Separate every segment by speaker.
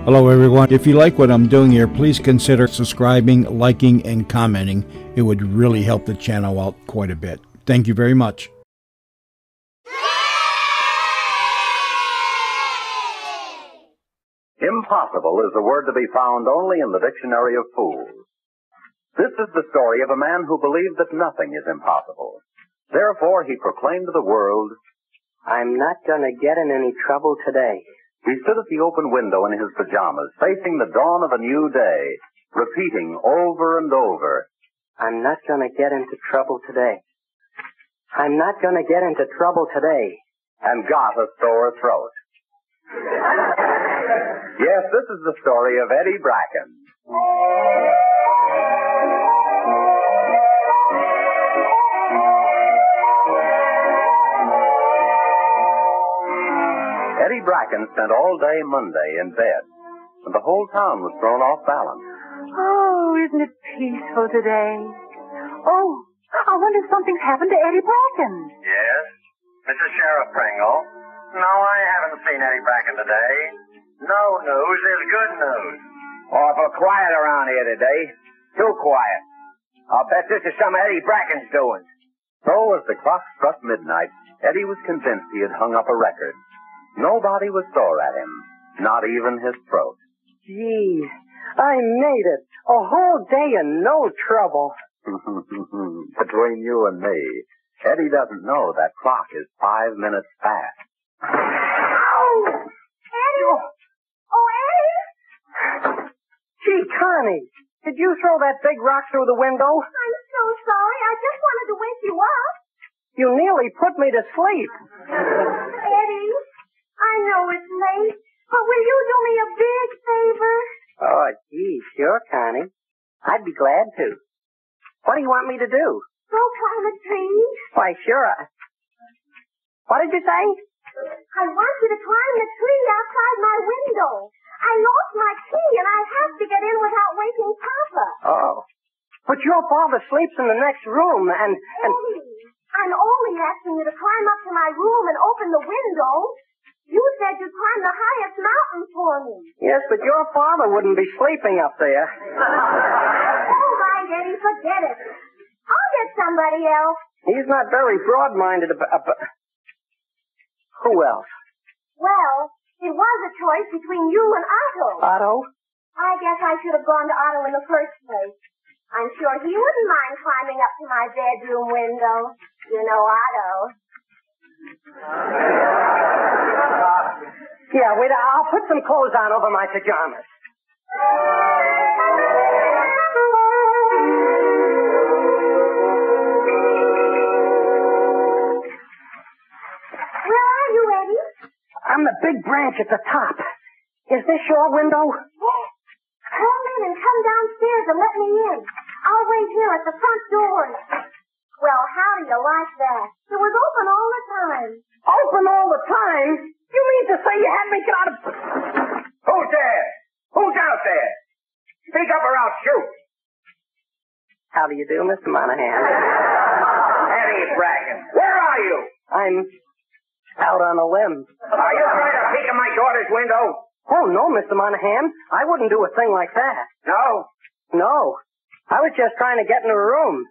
Speaker 1: Hello everyone. If you like what I'm doing here, please consider subscribing, liking, and commenting. It would really help the channel out quite a bit. Thank you very much.
Speaker 2: Impossible is a word to be found only in the dictionary of fools. This is the story of a man who believed that nothing is impossible. Therefore, he proclaimed to the world,
Speaker 3: I'm not going to get in any trouble today.
Speaker 2: He stood at the open window in his pajamas, facing the dawn of a new day, repeating over and over,
Speaker 3: I'm not going to get into trouble today. I'm not going to get into trouble today.
Speaker 2: And got a sore throat. Yes, this is the story of Eddie Bracken. Eddie Bracken spent all day Monday in bed, and the whole town was thrown off balance.
Speaker 4: Oh, isn't it peaceful today? Oh, I wonder if something's happened to Eddie Bracken.
Speaker 5: Yes? Mrs. Sheriff Pringle? No, I haven't seen Eddie Bracken today. No news is good news.
Speaker 6: Awful quiet around here today. Too quiet. I'll bet this is some of Eddie Bracken's doing.
Speaker 2: So as the clock struck midnight, Eddie was convinced he had hung up a record. Nobody was sore at him, not even his throat.
Speaker 3: Gee, I made it. A whole day and no trouble.
Speaker 2: Between you and me, Eddie doesn't know that clock is 5 minutes past.
Speaker 4: Ow! Eddie! Oh, Eddie!
Speaker 3: Gee, Connie, did you throw that big rock through the window?
Speaker 4: I'm so sorry. I just wanted to wake you up.
Speaker 3: You nearly put me to sleep.
Speaker 4: Eddie, I know it's late, but will you do me a big favor?
Speaker 3: Oh, gee, sure, Connie. I'd be glad to. What do you want me to do?
Speaker 4: Go climb a tree.
Speaker 3: Why, sure. What did you say?
Speaker 4: I want you to climb the tree outside my window. I lost my key, and I have to get in without waking Papa.
Speaker 3: Oh. But your father sleeps in the next room, and...
Speaker 4: Eddie, I'm only asking you to climb up to my room and open the window. You said you'd climb the highest mountain for me.
Speaker 3: Yes, but your father wouldn't be sleeping up there.
Speaker 4: All right, Eddie, forget it. I'll get somebody else.
Speaker 3: He's not very broad-minded about... Who else?
Speaker 4: Well, it was a choice between you and Otto.
Speaker 3: Otto?
Speaker 4: I guess I should have gone to Otto in the first place. I'm sure he wouldn't mind climbing up to my bedroom window. You know Otto.
Speaker 3: Yeah, wait, I'll put some clothes on over my pajamas.
Speaker 4: Where are you, Eddie?
Speaker 3: I'm the big branch at the top. Is this your window?
Speaker 4: Yes. Come in and come downstairs and let me in. I'll wait here at the front door. Well, how do you like that? It was open all the time.
Speaker 3: Open all the time? You mean to say you had me get out of...
Speaker 6: Who's there? Who's out there? Speak up or I'll shoot.
Speaker 3: How do you do, Mr. Monahan?
Speaker 6: Eddie Bracken, where are you?
Speaker 3: I'm out on a limb.
Speaker 6: Are you trying to peek in my daughter's window?
Speaker 3: Oh, no, Mr. Monahan. I wouldn't do a thing like that.
Speaker 6: No?
Speaker 3: No. I was just trying to get in her room.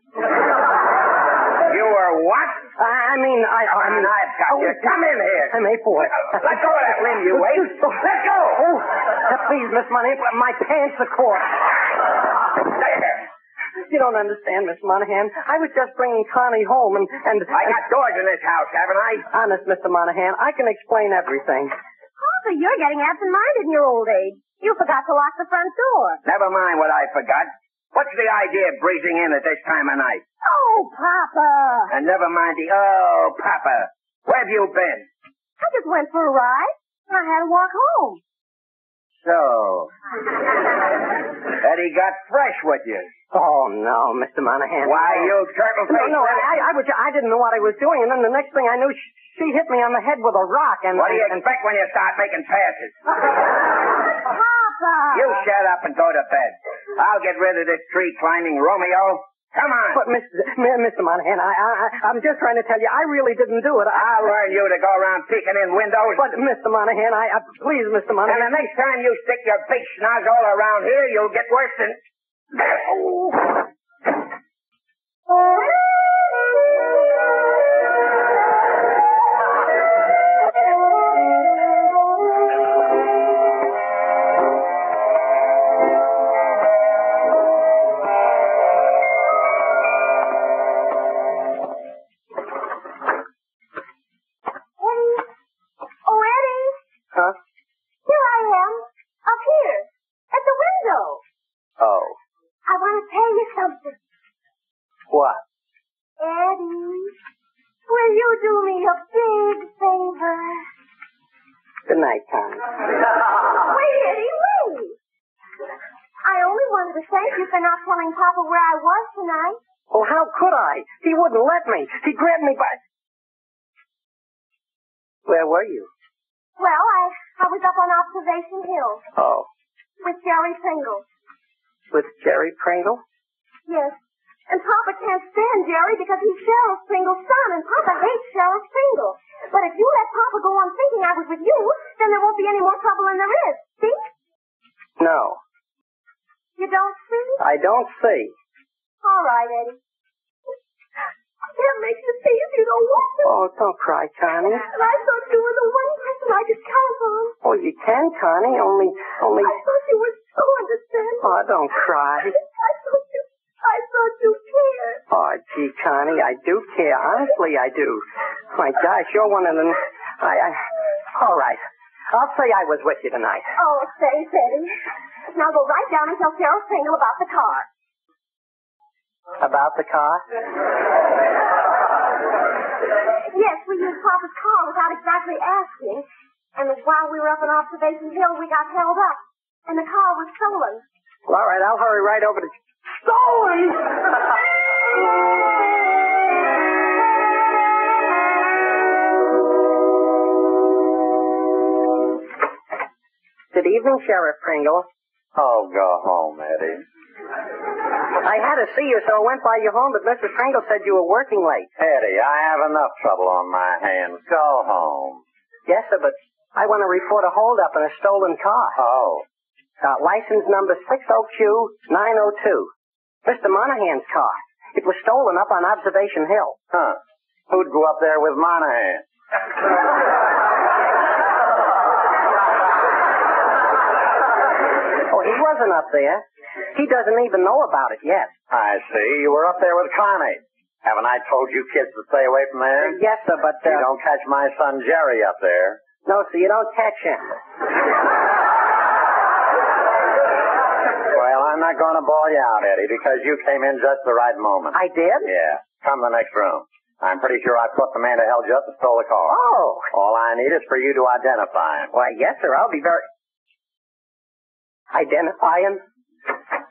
Speaker 6: You were what?
Speaker 3: I mean,
Speaker 6: I've got you. Come in here.
Speaker 3: I'm A for it.
Speaker 6: Let go of that limb, you wait. Let go.
Speaker 3: Oh, please, Miss Monahan, my pants are caught.
Speaker 6: There.
Speaker 3: You don't understand, Miss Monahan. I was just bringing Connie home, and
Speaker 6: I got doors in this house, haven't I?
Speaker 3: Honest, Mr. Monahan, I can explain everything.
Speaker 4: Papa, you're getting absent-minded in your old age. You forgot to lock the front door.
Speaker 6: Never mind what I forgot. What's the idea of breezing in at this time of night?
Speaker 4: Oh, Papa.
Speaker 6: And never mind the, oh, Papa. Where have you been?
Speaker 4: I just went for a ride. I had to walk home.
Speaker 6: So, Eddie got fresh with you.
Speaker 3: Oh, no, Mr. Monahan.
Speaker 6: Why, you turtle-faced...
Speaker 3: No, I didn't know what I was doing, and then the next thing I knew, she hit me on the head with a rock, and...
Speaker 6: What do you expect when you start making passes?
Speaker 4: Papa!
Speaker 6: You shut up and go to bed. I'll get rid of this tree-climbing Romeo. Come on.
Speaker 3: But, Mr. Monahan, I'm just trying to tell you, I really didn't do it.
Speaker 6: I'll learn you to go around peeking in windows.
Speaker 3: But, Mr. Monahan, please, Mr.
Speaker 6: And
Speaker 3: Monahan.
Speaker 6: the next time you stick your big schnoz all around here, you'll get worse than...
Speaker 3: What?
Speaker 4: Eddie, will you do me a big favor?
Speaker 3: Good night, Connie.
Speaker 4: Wait, Eddie, wait. I only wanted to thank you for not telling Papa where I was tonight.
Speaker 3: Well, how could I? He wouldn't let me. He grabbed me by... Where were you?
Speaker 4: Well, I was up on Observation Hill.
Speaker 3: Oh.
Speaker 4: With Jerry Pringle.
Speaker 3: With Jerry Pringle?
Speaker 4: Yes. And Papa can't stand Jerry because he's Sheriff Pringle's son, and Papa hates Sheriff Pringle. But if you let Papa go on thinking I was with you, then there won't be any more trouble than there is. See?
Speaker 3: No.
Speaker 4: You don't see?
Speaker 3: I don't see.
Speaker 4: All right, Eddie. That makes you see if you don't want to.
Speaker 3: Oh, don't cry, Connie.
Speaker 4: And I thought you were the one person I could count on.
Speaker 3: Oh, you can, Connie, only...
Speaker 4: I thought you were so understanding.
Speaker 3: Oh, don't cry.
Speaker 4: I thought you cared.
Speaker 3: Oh, gee, Connie, I do care. Honestly, I do. My gosh, you're one of them... All right. I'll say I was with you tonight.
Speaker 4: Oh, thanks, Eddie. Now go right down and tell Sheriff Pringle about the car.
Speaker 3: About the car?
Speaker 4: Yes, we used Papa's car without exactly asking. And while we were up on Observation Hill, we got held up. And the car was stolen.
Speaker 3: Well, all right, I'll hurry right over to... Stolen! Good evening, Sheriff Pringle.
Speaker 5: Oh, go home, Eddie.
Speaker 3: I had to see you, so I went by your home, but Mrs. Pringle said you were working late.
Speaker 5: Eddie, I have enough trouble on my hands. Go home.
Speaker 3: Yes, sir, but I want to report a holdup in a stolen car.
Speaker 5: Oh.
Speaker 3: License number 6OQ902. Mr. Monahan's car. It was stolen up on Observation Hill.
Speaker 5: Huh. Who'd go up there with Monahan?
Speaker 3: Oh, he wasn't up there. He doesn't even know about it yet.
Speaker 5: I see. You were up there with Connie. Haven't I told you kids to stay away from there?
Speaker 3: Yes, sir, but...
Speaker 5: You don't catch my son Jerry up there.
Speaker 3: No, sir, you don't catch him.
Speaker 5: Well, I'm not going to bawl you out, Eddie, because you came in just the right moment.
Speaker 3: I did?
Speaker 5: Yeah. Come to the next room. I'm pretty sure I put the man that held you up and stole the car.
Speaker 3: Oh.
Speaker 5: All I need is for you to identify him.
Speaker 3: Why, yes, sir, I'll be very... Identify him?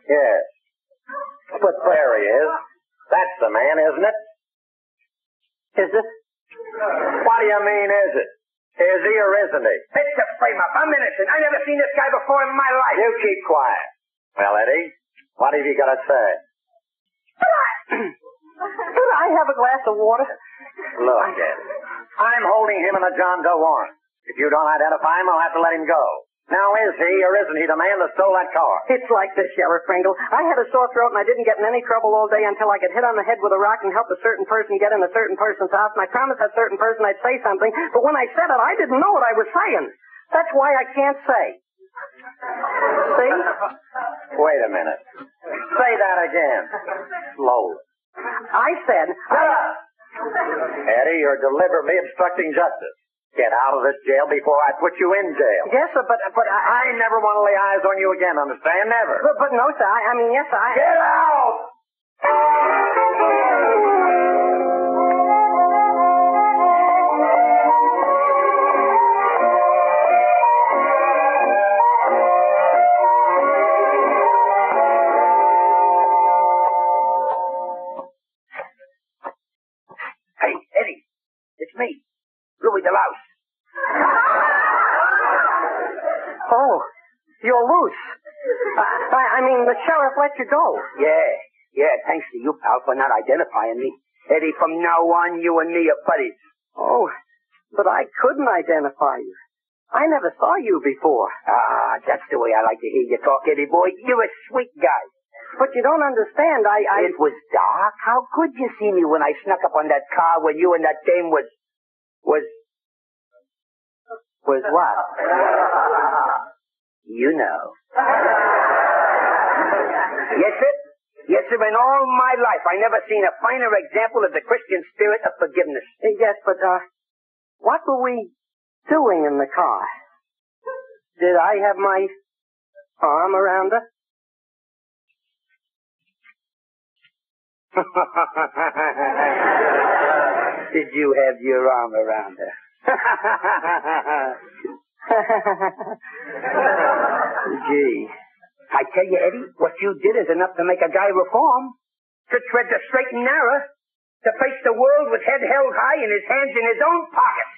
Speaker 5: Yes. But there he is. That's the man, isn't it?
Speaker 3: Is it?
Speaker 5: What do you mean, is it? Is he or isn't he?
Speaker 6: It's a frame-up. I'm innocent. I never seen this guy before in my life.
Speaker 5: You keep quiet. Well, Eddie, what have you got to say?
Speaker 3: Could I have a glass of water?
Speaker 5: Look, Eddie, I'm holding him in a John Doe warrant. If you don't identify him, I'll have to let him go. Now, is he or isn't he the man that stole that car?
Speaker 3: It's like this, Sheriff Pringle. I had a sore throat and I didn't get in any trouble all day until I got hit on the head with a rock and help a certain person get in a certain person's house. And I promised that certain person I'd say something, but when I said it, I didn't know what I was saying. That's why I can't say. See?
Speaker 5: Wait a minute. Say that again. Slowly.
Speaker 3: I said...
Speaker 5: Shut up! Eddie, you're deliberately obstructing justice. Get out of this jail before I put you in jail.
Speaker 3: Yes, sir, but
Speaker 5: I never want to lay eyes on you again, understand? Never.
Speaker 3: But no, sir, I mean, yes, sir,
Speaker 5: Get out!
Speaker 6: Hey, Eddie, it's me, Louis DeLouse.
Speaker 3: Oh, you're loose. I mean, the sheriff let you go.
Speaker 6: Yeah. Yeah, thanks to you, pal, for not identifying me. Eddie, from now on, you and me are buddies.
Speaker 3: Oh, but I couldn't identify you. I never saw you before.
Speaker 6: Ah, that's the way I like to hear you talk, Eddie boy. You're a sweet guy.
Speaker 3: But you don't understand.
Speaker 6: It was dark. How could you see me when I snuck up on that car when you and that dame was what? You know. Yes, sir. Yes, sir. In all my life, I never seen a finer example of the Christian spirit of forgiveness.
Speaker 3: Yes, but, what were we doing in the car? Did I have my arm around her?
Speaker 6: Did you have your arm around her? Gee. I tell you, Eddie, what you did is enough to make a guy reform. To tread the straight and narrow. To face the world with head held high and his hands in his own pockets.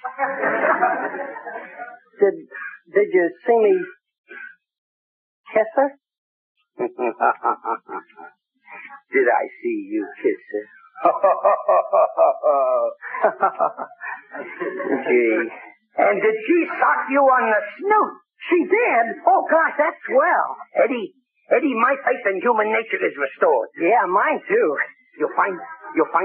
Speaker 3: Did you see me kiss her?
Speaker 6: Did I see you kiss her? Gee. And did she sock you on the snoot?
Speaker 3: She did? Oh, gosh, that's swell.
Speaker 6: Eddie, my faith in human nature is restored.
Speaker 3: Yeah, mine too.
Speaker 6: You'll find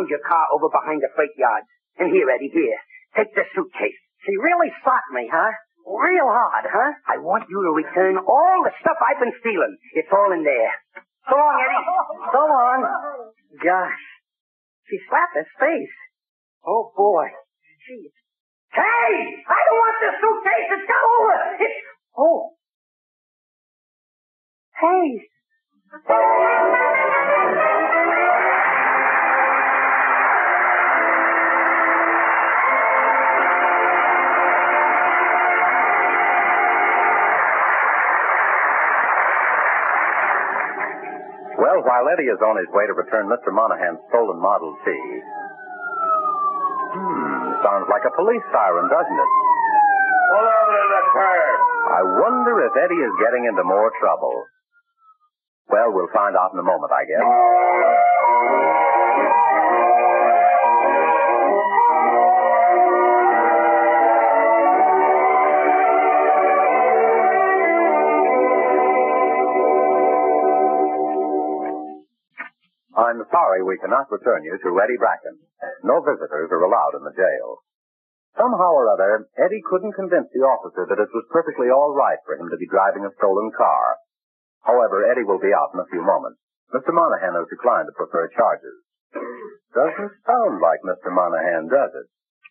Speaker 6: your car over behind the freight yard. And here, Eddie, here. Take the suitcase.
Speaker 3: She really socked me, huh? Real hard, huh?
Speaker 6: I want you to return all the stuff I've been stealing. It's all in there. So long, Eddie.
Speaker 3: So long. Gosh. She slapped his face. Oh, boy. Gee.
Speaker 6: Hey! I don't want the suitcase. It's got over.
Speaker 3: Oh. Hey.
Speaker 2: Well, while Eddie is on his way to return Mr. Monahan's stolen Model T. Sounds like a police siren, doesn't it?
Speaker 5: Pull over to the curb.
Speaker 2: I wonder if Eddie is getting into more trouble. Well, we'll find out in a moment, I guess. I'm sorry we cannot return you to Eddie Bracken. No visitors are allowed in the jail. Somehow or other, Eddie couldn't convince the officer that it was perfectly all right for him to be driving a stolen car. However, Eddie will be out in a few moments. Mr. Monahan has declined to prefer charges. Doesn't sound like Mr. Monahan, does it?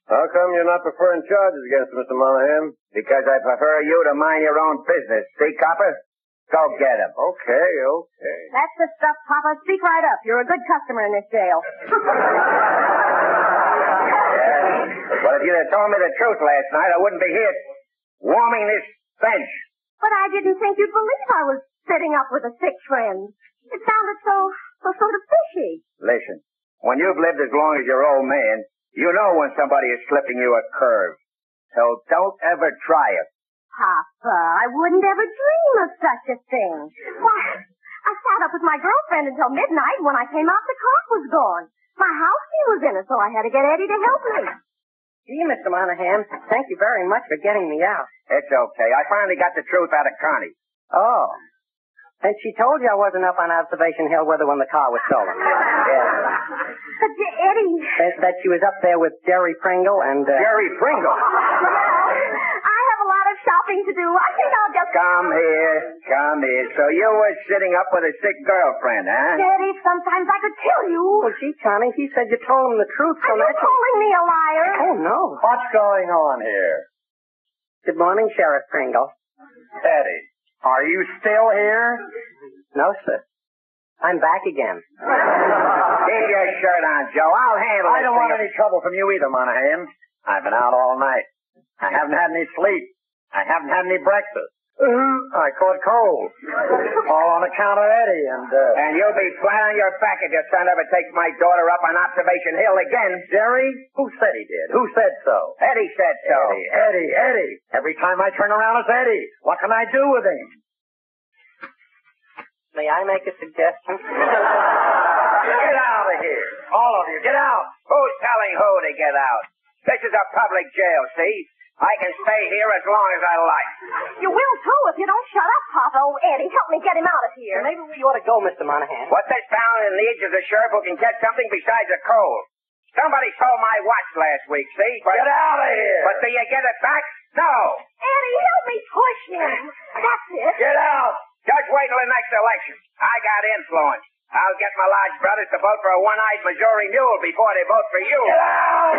Speaker 5: How come you're not preferring charges against Mr. Monahan?
Speaker 6: Because I prefer you to mind your own business. See, copper? Go get him.
Speaker 5: Okay.
Speaker 4: That's the stuff, Papa. Speak right up. You're a good customer in this jail.
Speaker 6: Well, if you'd have told me the truth last night, I wouldn't be here warming this bench.
Speaker 4: But I didn't think you'd believe I was sitting up with a sick friend. It sounded so sort of fishy.
Speaker 6: Listen, when you've lived as long as your old man, you know when somebody is slipping you a curve. So don't ever try it.
Speaker 4: Papa, I wouldn't ever dream of such a thing. Why, I sat up with my girlfriend until midnight. When I came out, the clock was gone. My house key was in it, so I had to get Eddie to help me.
Speaker 3: Gee, Mr. Monahan, thank you very much for getting me out.
Speaker 6: It's okay. I finally got the truth out of Connie.
Speaker 3: Oh. And she told you I wasn't up on Observation Hill when the car was stolen.
Speaker 6: Yeah.
Speaker 4: But Eddie...
Speaker 3: That she was up there with Jerry Pringle and...
Speaker 6: Jerry Pringle?
Speaker 4: I have a lot of shopping to do. I think I'll just...
Speaker 6: Come here. So you were sitting up with a sick girlfriend, huh?
Speaker 4: Eddie, sometimes I could kill you.
Speaker 3: Well, gee, Connie, he said you told him the truth, so
Speaker 4: Are you calling me a liar?
Speaker 3: Oh, no.
Speaker 2: What's going on here?
Speaker 3: Good morning, Sheriff Pringle.
Speaker 2: Eddie, are you still here?
Speaker 3: No, sir. I'm back again.
Speaker 6: Keep your shirt on, Joe. I'll handle it.
Speaker 2: I don't want any trouble from you either, Monahan. I've been out all night. I haven't had any sleep. I haven't had any breakfast. I caught cold. All on account of Eddie
Speaker 6: And you'll be flat on your back if your son ever takes my daughter up on Observation Hill again.
Speaker 2: Jerry? Who said he did? Who said so?
Speaker 6: Eddie said so.
Speaker 2: Eddie. Every time I turn around, it's Eddie. What can I do with him?
Speaker 3: May I make a suggestion?
Speaker 6: Get out of here. All of you, get out. Who's telling who to get out? This is a public jail, see? I can stay here as long as I like.
Speaker 4: You will, too, if you don't shut up, Papa. Oh, Eddie, help me get him out of here.
Speaker 3: Maybe we ought to go, Mr. Monahan.
Speaker 6: What this town needs is a sheriff who can get something besides a cold. Somebody stole my watch last week, see? But, get out of here. But do you get it back? No.
Speaker 4: Eddie, help me push him. That's it.
Speaker 6: Get out. Just wait till the next election. I got influence. I'll get my Lodge brothers to vote for a one-eyed Missouri mule before they vote for you. Get out.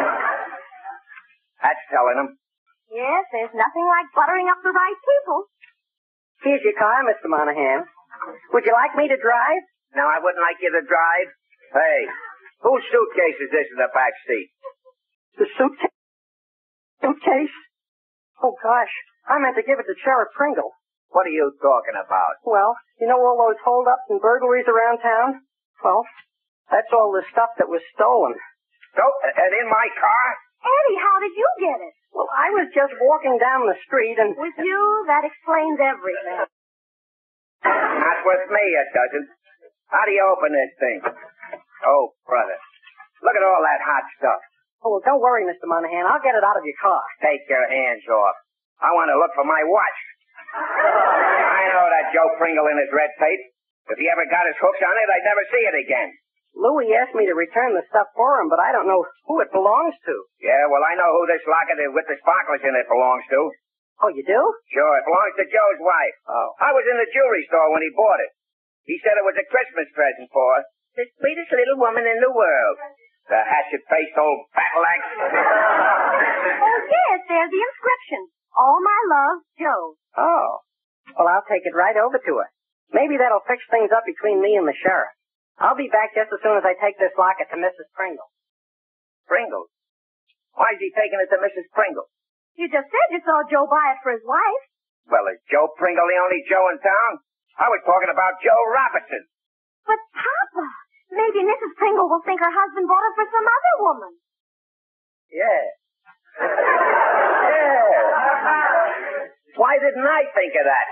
Speaker 6: That's telling them.
Speaker 4: Yes, there's nothing like buttering up the right people.
Speaker 3: Here's your car, Mr. Monahan. Would you like me to drive?
Speaker 6: No, I wouldn't like you to drive. Hey, whose suitcase is this in the back seat?
Speaker 3: The suitcase? Suitcase? Oh, gosh. I meant to give it to Sheriff Pringle.
Speaker 6: What are you talking about?
Speaker 3: Well, you know all those holdups and burglaries around town? Well, that's all the stuff that was stolen.
Speaker 6: So, and in my car?
Speaker 4: Eddie, how did you get it?
Speaker 3: Well, I was just walking down the street and...
Speaker 4: With you, that explains everything.
Speaker 6: Not with me, it doesn't. How do you open this thing? Oh, brother. Look at all that hot stuff.
Speaker 3: Oh, well, don't worry, Mr. Monahan. I'll get it out of your car.
Speaker 6: Take your hands off. I want to look for my watch. I know that Joe Pringle in his red tape. If he ever got his hooks on it, I'd never see it again.
Speaker 3: Louie asked me to return the stuff for him, but I don't know who it belongs to.
Speaker 6: Yeah, well, I know who this locket with the sparklers in it belongs to.
Speaker 3: Oh, you do?
Speaker 6: Sure, it belongs to Joe's wife.
Speaker 3: Oh.
Speaker 6: I was in the jewelry store when he bought it. He said it was a Christmas present for her. The sweetest little woman in the world. The hatchet-faced old battle-axe.
Speaker 4: Oh, yes, there's the inscription. All my love, Joe.
Speaker 3: Oh. Well, I'll take it right over to her. Maybe that'll fix things up between me and the sheriff. I'll be back just as soon as I take this locket to Mrs. Pringle.
Speaker 6: Pringle? Why is he taking it to Mrs. Pringle?
Speaker 4: You just said you saw Joe buy it for his wife.
Speaker 6: Well, is Joe Pringle the only Joe in town? I was talking about Joe Robertson.
Speaker 4: But, Papa, maybe Mrs. Pringle will think her husband bought it for some other woman.
Speaker 6: Yeah. Yeah. Why didn't I think of that?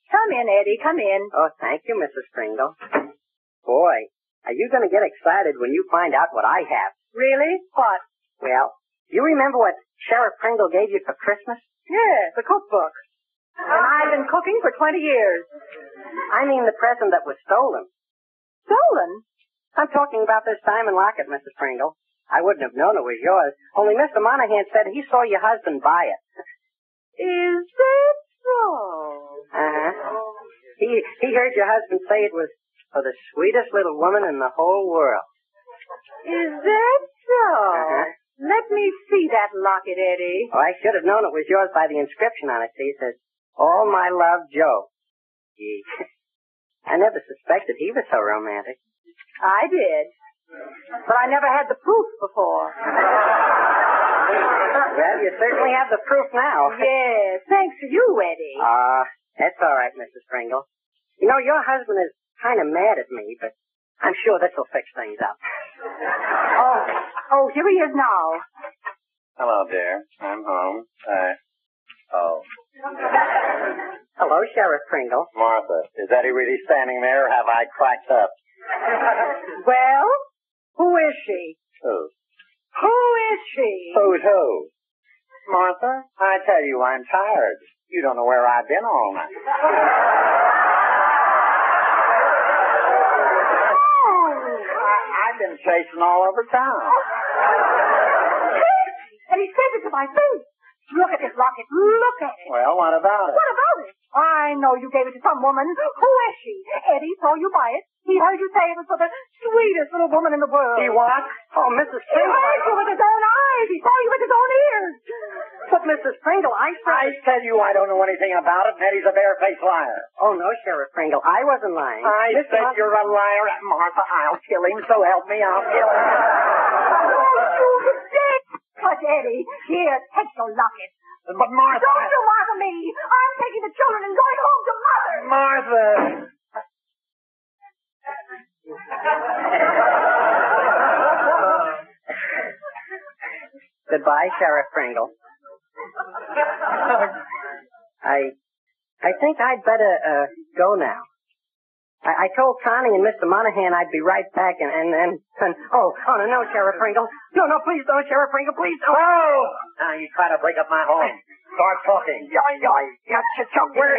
Speaker 4: Come in, Eddie, come in.
Speaker 3: Oh, thank you, Mrs. Pringle. Boy, are you going to get excited when you find out what I have?
Speaker 4: Really? What?
Speaker 3: Well, you remember what Sheriff Pringle gave you for Christmas?
Speaker 4: Yes, the cookbook. And I've been cooking for 20 years.
Speaker 3: I mean the present that was stolen.
Speaker 4: Stolen?
Speaker 3: I'm talking about this diamond locket, Mrs. Pringle. I wouldn't have known it was yours, only Mr. Monahan said he saw your husband buy it.
Speaker 4: Is that so?
Speaker 3: Uh-huh. He heard your husband say it was for the sweetest little woman in the whole world.
Speaker 4: Is that so?
Speaker 3: Uh-huh.
Speaker 4: Let me see that locket, Eddie.
Speaker 3: Oh, I should have known it was yours by the inscription on it. See, it says, "All my love, Joe." Gee, I never suspected he was so romantic.
Speaker 4: I did. But I never had the proof before.
Speaker 3: Well, you certainly have the proof now.
Speaker 4: Yes, thanks to you, Eddie.
Speaker 3: That's all right, Mrs. Pringle. You know, your husband is kind of mad at me, but I'm sure this will fix things up.
Speaker 4: Oh, here he is now.
Speaker 5: Hello, dear. I'm home.
Speaker 3: Hello, Sheriff Pringle.
Speaker 5: Martha, is Eddie really standing there, or have I cracked up?
Speaker 4: Well, who is she?
Speaker 5: Who?
Speaker 4: Who is she?
Speaker 5: Who's who? Martha, I tell you, I'm tired. You don't know where I've been all night. I've been chasing all over town.
Speaker 4: And he said it to my face. Look at this locket. Look at it.
Speaker 5: Well, what about it?
Speaker 4: What about it? I know you gave it to some woman. Who is she? Eddie saw you buy it. He heard you say it was for the sweetest little woman in the world.
Speaker 3: He what? Oh, Mrs.
Speaker 4: He
Speaker 3: Pringle.
Speaker 4: heard you with his own eyes. He saw you with his own ears.
Speaker 3: But, Mrs. Pringle, I
Speaker 5: tell you I don't know anything about it, and Eddie's a barefaced liar.
Speaker 3: Oh, no, Sheriff Pringle. I wasn't lying.
Speaker 5: I said you're a liar. Martha, I'll kill him, so help me, I'll kill him.
Speaker 4: Oh, you dick. But, Eddie, here, take your locket.
Speaker 5: But, Martha...
Speaker 4: Don't you bother me. I'm taking the children and going home to Mother.
Speaker 5: Martha...
Speaker 3: Goodbye, Sheriff Pringle. I think I'd better go now. I told Connie and Mr. Monahan I'd be right back and no, Sheriff Pringle. No, please don't, Sheriff Pringle, please don't.
Speaker 5: Oh! Now you try to break up my home. Start talking. Where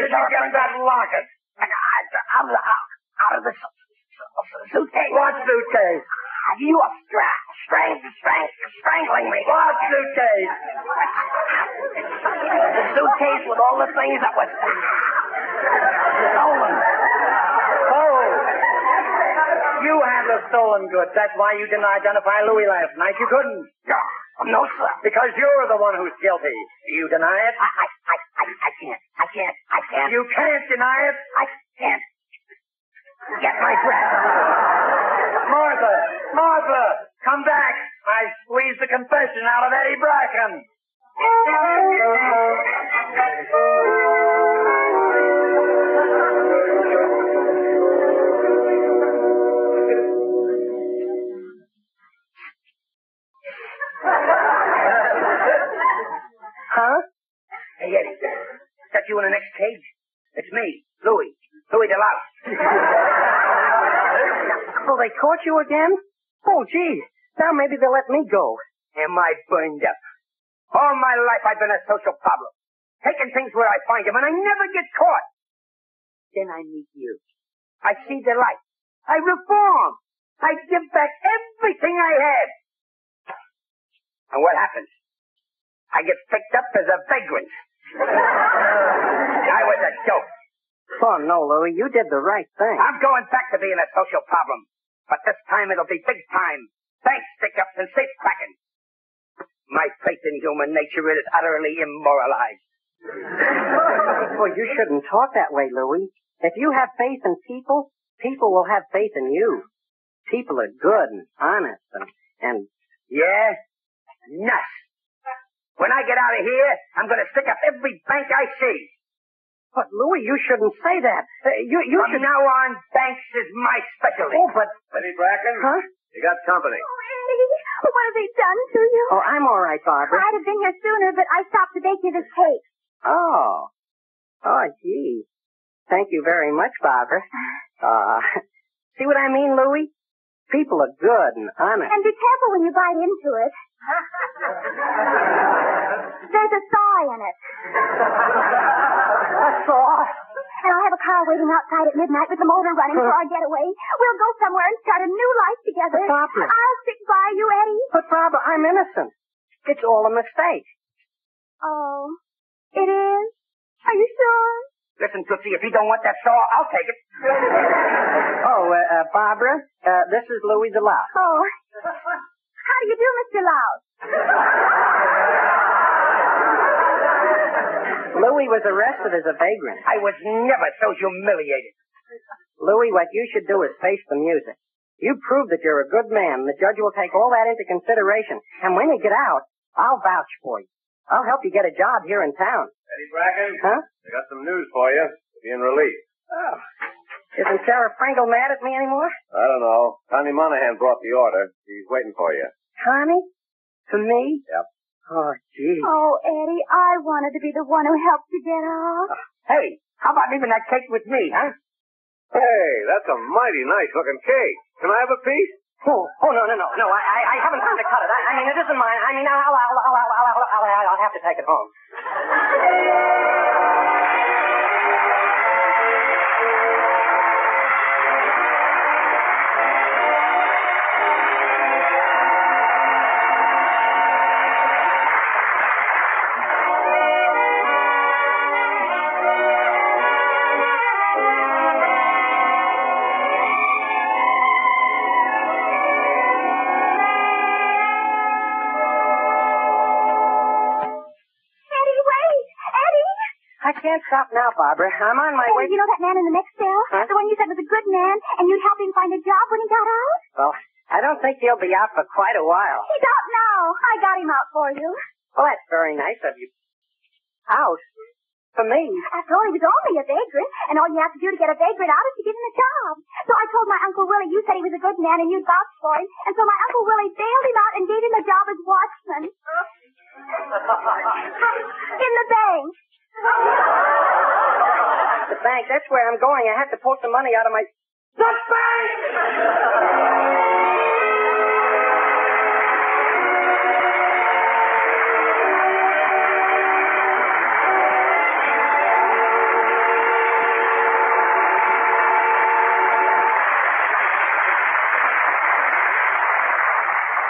Speaker 5: did you get that locket?
Speaker 6: Out of the suitcase.
Speaker 5: What suitcase?
Speaker 6: You are strangling me.
Speaker 5: What suitcase?
Speaker 6: The suitcase with all the things that were stolen.
Speaker 5: Oh! You had the stolen goods. That's why you didn't identify Louis last night. You couldn't.
Speaker 6: No, sir.
Speaker 5: Because you're the one who's guilty. Do you deny it?
Speaker 6: I can't.
Speaker 5: You can't deny it?
Speaker 6: I can't. Get my breath.
Speaker 5: Martha, come back. I squeezed the confession out of Eddie Bracken.
Speaker 3: Huh?
Speaker 6: Hey, Eddie. Is that you in the next cage? It's me, Louis DeLouse.
Speaker 3: Oh, they caught you again? Oh, gee. Now maybe they'll let me go.
Speaker 6: Am I burned up? All my life I've been a social problem. Taking things where I find them, and I never get caught. Then I meet you. I see the light. I reform. I give back everything I had. And what happens? I get picked up as a vagrant. I was a joke.
Speaker 3: Oh, no, Louis, you did the right thing.
Speaker 6: I'm going back to being a social problem. But this time it'll be big time. Thanks, stick-ups and safe cracking. My faith in human nature is utterly immoralized.
Speaker 3: Well, you shouldn't talk that way, Louis. If you have faith in people, people will have faith in you. People are good and honest and...
Speaker 6: Yeah? Nuts. When I get out of here, I'm going to stick up every bank I see.
Speaker 3: But, Louis, you shouldn't say that. You
Speaker 6: From
Speaker 3: should...
Speaker 6: now on, banks is my specialty.
Speaker 3: Oh, but...
Speaker 2: Eddie Bracken?
Speaker 3: Huh?
Speaker 2: You got company.
Speaker 4: Oh, Eddie, what have they done to you?
Speaker 3: Oh, I'm all right, Barbara.
Speaker 4: I'd have been here sooner, but I stopped to bake you this cake.
Speaker 3: Oh, gee. Thank you very much, Barbara. See what I mean, Louis? People are good and honest.
Speaker 4: And be careful when you bite into it. There's a saw in it.
Speaker 3: A saw?
Speaker 4: And I'll have a car waiting outside at midnight with the motor running for our getaway. We'll go somewhere and start a new life together.
Speaker 3: But, Barbara.
Speaker 4: I'll stick by you, Eddie.
Speaker 3: But, Barbara, I'm innocent. It's all a mistake.
Speaker 4: Oh, it is? Are you sure?
Speaker 6: Listen, Tootsie, if you don't want that saw, I'll take it.
Speaker 3: Barbara, this is Louis DeLouse.
Speaker 4: Oh. How do you do, Mr. Loud?
Speaker 3: Louis was arrested as a vagrant.
Speaker 6: I was never so humiliated.
Speaker 3: Louis, what you should do is face the music. You prove that you're a good man, and the judge will take all that into consideration. And when you get out, I'll vouch for you. I'll help you get a job here in town.
Speaker 2: Eddie Bracken?
Speaker 3: Huh?
Speaker 2: I got some news for you. You're being released.
Speaker 3: Oh. Isn't Sheriff Pringle mad at me anymore?
Speaker 2: I don't know. Connie Monahan brought the order. She's waiting for you.
Speaker 3: Connie? For me?
Speaker 2: Yep.
Speaker 3: Oh, gee.
Speaker 4: Oh, Eddie, I wanted to be the one who helped you get off.
Speaker 6: Hey, how about leaving that cake with me, huh?
Speaker 2: Hey, that's a mighty nice-looking cake. Can I have a piece?
Speaker 3: No. I haven't time to cut it. I mean, it isn't mine. I mean, I'll have to take it home. I can't stop now, Barbara. I'm on my way.
Speaker 4: You know that man in the next cell?
Speaker 3: Huh?
Speaker 4: The one you said was a good man, and you'd help him find a job when he got out?
Speaker 3: Well, I don't think he'll be out for quite a while.
Speaker 4: He's out now. I got him out for you.
Speaker 3: Well, that's very nice of you. Out? For me?
Speaker 4: After all, he was only a vagrant, and all you have to do to get a vagrant out is to give him a job. So I told my Uncle Willie you said he was a good man and you'd vouch for him, and so my Uncle Willie bailed him out and gave him a job as watchman. In the bank.
Speaker 3: The bank, that's where I'm going. I have to pull some money out of my... The bank!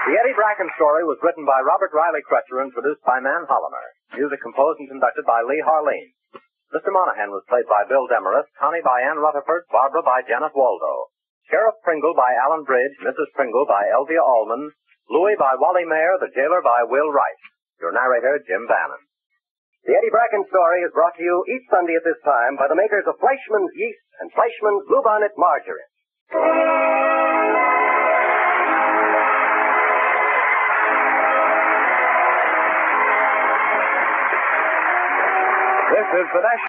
Speaker 2: The Eddie Bracken story was written by Robert Riley Crutcher and produced by Man Hollimer. Music composed and conducted by Lee Harleen. Mr. Monahan was played by Bill Demarest, Connie by Ann Rutherford, Barbara by Janet Waldo, Sheriff Pringle by Alan Bridge, Mrs. Pringle by Elvia Allman, Louie by Wally Mayer, the jailer by Will Wright. Your narrator, Jim Bannon.
Speaker 7: The Eddie Bracken story is brought to you each Sunday at this time by the makers of Fleischmann's Yeast and Fleischmann's Bluebonnet Margarine. This is the National